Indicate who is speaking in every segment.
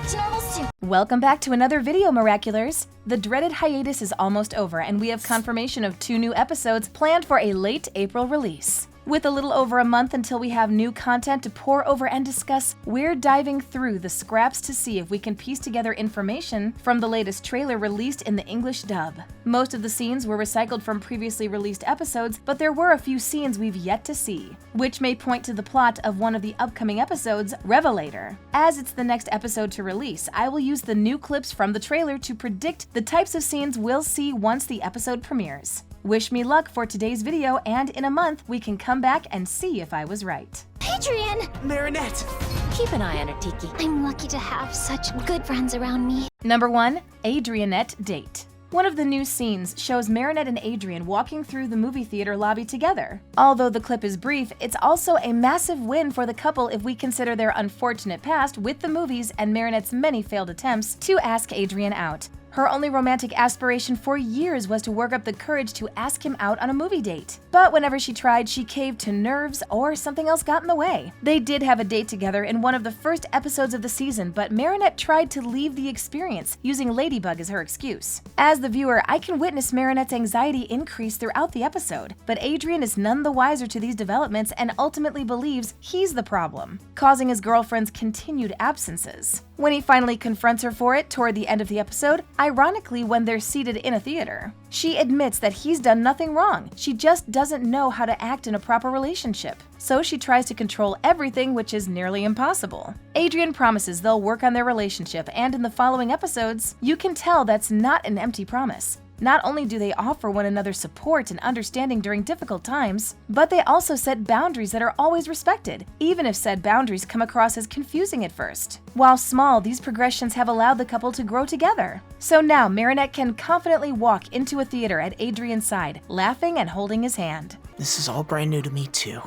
Speaker 1: back to normal soon.
Speaker 2: Welcome back to another video, Miraculers. The dreaded hiatus is almost over, and we have confirmation of 2 new episodes planned for a late April release. With a little over a month until we have new content to pour over and discuss, we're diving through the scraps to see if we can piece together information from the latest trailer released in the English dub. Most of the scenes were recycled from previously released episodes, but there were a few scenes we've yet to see, which may point to the plot of one of the upcoming episodes, Revelator. As it's the next episode to release, I will use the new clips from the trailer to predict the types of scenes we'll see once the episode premieres. Wish me luck for today's video, and in a month, we can come back and see if I was right.
Speaker 1: Adrian!
Speaker 3: Marinette!
Speaker 1: Keep an eye on her, Tiki. I'm lucky to have such good friends around me.
Speaker 2: Number 1. Adrianette Date. One of the new scenes shows Marinette and Adrian walking through the movie theater lobby together. Although the clip is brief, it's also a massive win for the couple if we consider their unfortunate past with the movies and Marinette's many failed attempts to ask Adrian out. Her only romantic aspiration for years was to work up the courage to ask him out on a movie date. But whenever she tried, she caved to nerves or something else got in the way. They did have a date together in one of the first episodes of the season, but Marinette tried to leave the experience, using Ladybug as her excuse. As the viewer, I can witness Marinette's anxiety increase throughout the episode, but Adrian is none the wiser to these developments and ultimately believes he's the problem, causing his girlfriend's continued absences. When he finally confronts her for it toward the end of the episode, ironically when they're seated in a theater, she admits that he's done nothing wrong. She just doesn't know how to act in a proper relationship. So she tries to control everything, which is nearly impossible. Adrian promises they'll work on their relationship, and in the following episodes, you can tell that's not an empty promise. Not only do they offer one another support and understanding during difficult times, but they also set boundaries that are always respected, even if said boundaries come across as confusing at first. While small, these progressions have allowed the couple to grow together. So now Marinette can confidently walk into a theater at Adrian's side, laughing and holding his hand.
Speaker 3: This is all brand new to me too,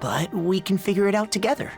Speaker 3: but we can figure it out together,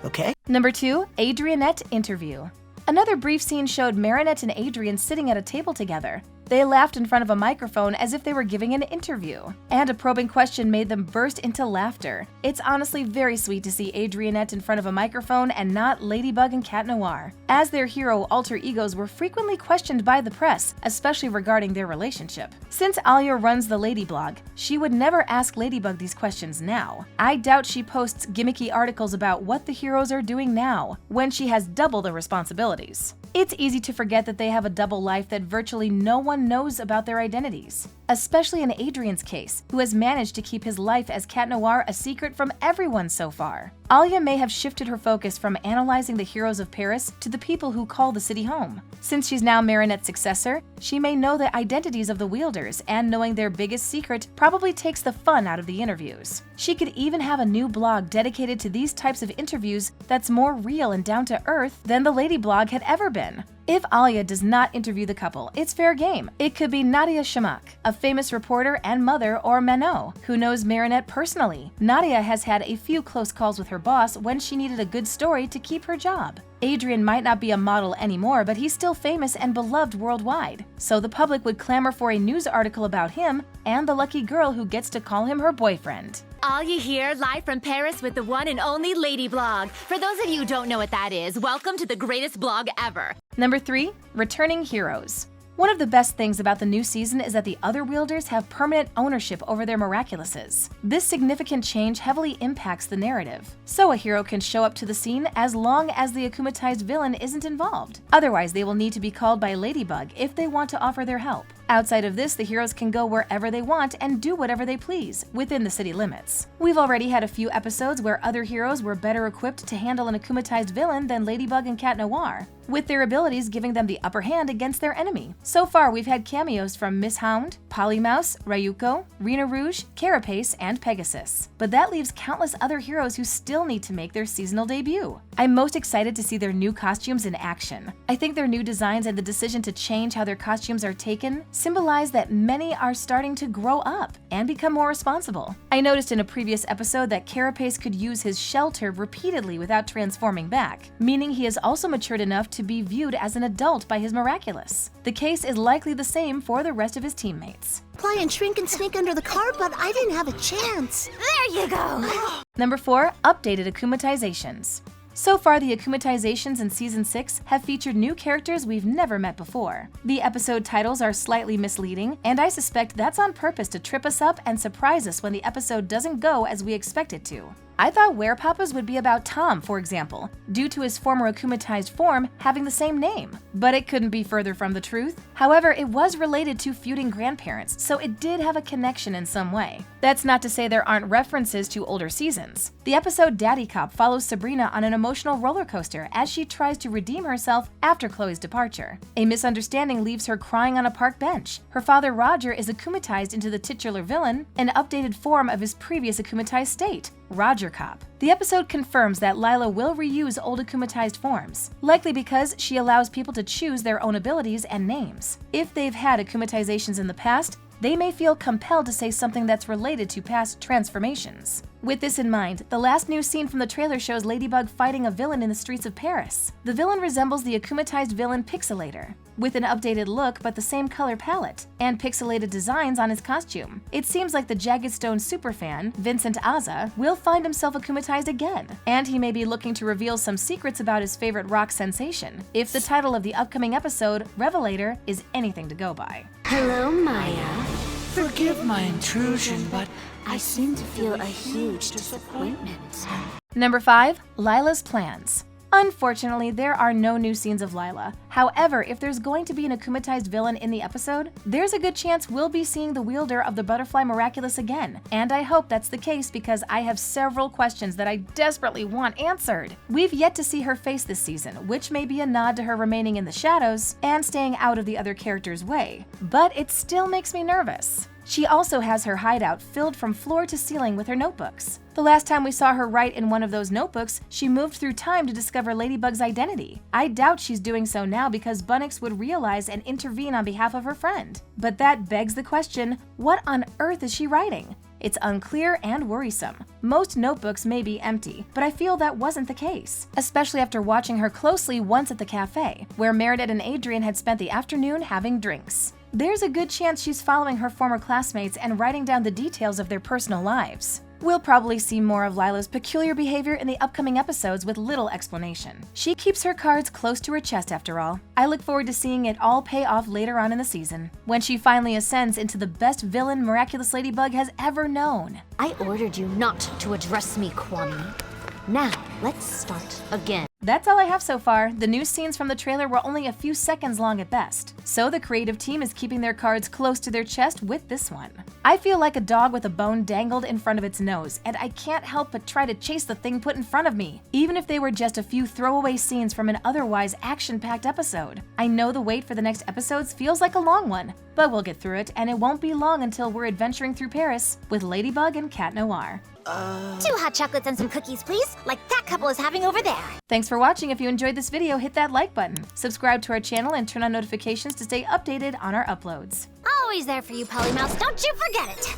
Speaker 3: okay?
Speaker 2: Number 2. Adrianette Interview. Another brief scene showed Marinette and Adrian sitting at a table together. They laughed in front of a microphone as if they were giving an interview, and a probing question made them burst into laughter. It's honestly very sweet to see Adrianette in front of a microphone and not Ladybug and Cat Noir, as their hero alter egos were frequently questioned by the press, especially regarding their relationship. Since Alia runs the Lady blog, she would never ask Ladybug these questions now. I doubt she posts gimmicky articles about what the heroes are doing now, when she has double the responsibilities. It's easy to forget that they have a double life that virtually no one knows about their identities, especially in Adrian's case, who has managed to keep his life as Cat Noir a secret from everyone so far. Alia may have shifted her focus from analyzing the heroes of Paris to the people who call the city home. Since she's now Marinette's successor, she may know the identities of the wielders, and knowing their biggest secret probably takes the fun out of the interviews. She could even have a new blog dedicated to these types of interviews that's more real and down to earth than the Lady blog had ever been. If Alia does not interview the couple, it's fair game. It could be Nadia Shamak, a famous reporter and mother, or Manon, who knows Marinette personally. Nadia has had a few close calls with her boss when she needed a good story to keep her job. Adrian might not be a model anymore, but he's still famous and beloved worldwide. So the public would clamor for a news article about him and the lucky girl who gets to call him her boyfriend.
Speaker 4: Alia here, live from Paris with the one and only Lady blog. For those of you who don't know what that is, welcome to the greatest blog ever.
Speaker 2: Number 3. Returning Heroes. One of the best things about the new season is that the other wielders have permanent ownership over their Miraculouses. This significant change heavily impacts the narrative, so a hero can show up to the scene as long as the akumatized villain isn't involved. Otherwise, they will need to be called by Ladybug if they want to offer their help. Outside of this, the heroes can go wherever they want and do whatever they please, within the city limits. We've already had a few episodes where other heroes were better equipped to handle an akumatized villain than Ladybug and Cat Noir, with their abilities giving them the upper hand against their enemy. So far, we've had cameos from Miss Hound, Polymouse, Ryuko, Rena Rouge, Carapace, and Pegasus. But that leaves countless other heroes who still need to make their seasonal debut. I'm most excited to see their new costumes in action. I think their new designs and the decision to change how their costumes are taken symbolize that many are starting to grow up and become more responsible. I noticed in a previous episode that Carapace could use his shelter repeatedly without transforming back, meaning he has also matured enough to be viewed as an adult by his Miraculous. The case is likely the same for the rest of his teammates.
Speaker 5: Fly and shrink and sneak under the car, but I didn't have a chance.
Speaker 1: There you go!
Speaker 2: Number 4. Updated akumatizations. So far, the akumatizations in Season 6 have featured new characters we've never met before. The episode titles are slightly misleading, and I suspect that's on purpose to trip us up and surprise us when the episode doesn't go as we expect it to. I thought Werepapas would be about Tom, for example, due to his former akumatized form having the same name. But it couldn't be further from the truth. However, it was related to feuding grandparents, so it did have a connection in some way. That's not to say there aren't references to older seasons. The episode Daddy Cop follows Sabrina on an emotional roller coaster as she tries to redeem herself after Chloe's departure. A misunderstanding leaves her crying on a park bench. Her father Roger is akumatized into the titular villain, an updated form of his previous akumatized state, Roger Cop. The episode confirms that Lila will reuse old akumatized forms, likely because she allows people to choose their own abilities and names. If they've had akumatizations in the past, they may feel compelled to say something that's related to past transformations. With this in mind, the last new scene from the trailer shows Ladybug fighting a villain in the streets of Paris. The villain resembles the akumatized villain Pixelator, with an updated look but the same color palette, and pixelated designs on his costume. It seems like the Jagged Stone superfan, Vincent Aza, will find himself akumatized again, and he may be looking to reveal some secrets about his favorite rock sensation, if the title of the upcoming episode, Revelator, is anything to go by.
Speaker 5: Hello, Maya.
Speaker 3: Forgive my intrusion, but
Speaker 5: I seem to feel a huge disappointment.
Speaker 2: Number 5. Lila's plans. Unfortunately, there are no new scenes of Lila. However, if there's going to be an akumatized villain in the episode, there's a good chance we'll be seeing the wielder of the butterfly Miraculous again. And I hope that's the case because I have several questions that I desperately want answered. We've yet to see her face this season, which may be a nod to her remaining in the shadows and staying out of the other characters' way. But it still makes me nervous. She also has her hideout filled from floor to ceiling with her notebooks. The last time we saw her write in one of those notebooks, she moved through time to discover Ladybug's identity. I doubt she's doing so now because Bunnix would realize and intervene on behalf of her friend. But that begs the question, what on earth is she writing? It's unclear and worrisome. Most notebooks may be empty, but I feel that wasn't the case, especially after watching her closely once at the cafe, where Meredith and Adrian had spent the afternoon having drinks. There's a good chance she's following her former classmates and writing down the details of their personal lives. We'll probably see more of Lila's peculiar behavior in the upcoming episodes with little explanation. She keeps her cards close to her chest after all. I look forward to seeing it all pay off later on in the season, when she finally ascends into the best villain Miraculous Ladybug has ever known.
Speaker 5: I ordered you not to address me, Kwame. Now, let's start again.
Speaker 2: That's all I have so far. The new scenes from the trailer were only a few seconds long at best, so the creative team is keeping their cards close to their chest with this one. I feel like a dog with a bone dangled in front of its nose, and I can't help but try to chase the thing put in front of me, even if they were just a few throwaway scenes from an otherwise action-packed episode. I know the wait for the next episodes feels like a long one, but we'll get through it, and it won't be long until we're adventuring through Paris with Ladybug and Cat Noir.
Speaker 1: 2 hot chocolates and some cookies, please, like that couple is having over there.
Speaker 2: Thanks for watching. If you enjoyed this video, hit that like button, subscribe to our channel, and turn on notifications to stay updated on our uploads.
Speaker 1: Always there for you, Polymouse. Don't you forget it.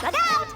Speaker 1: Look out!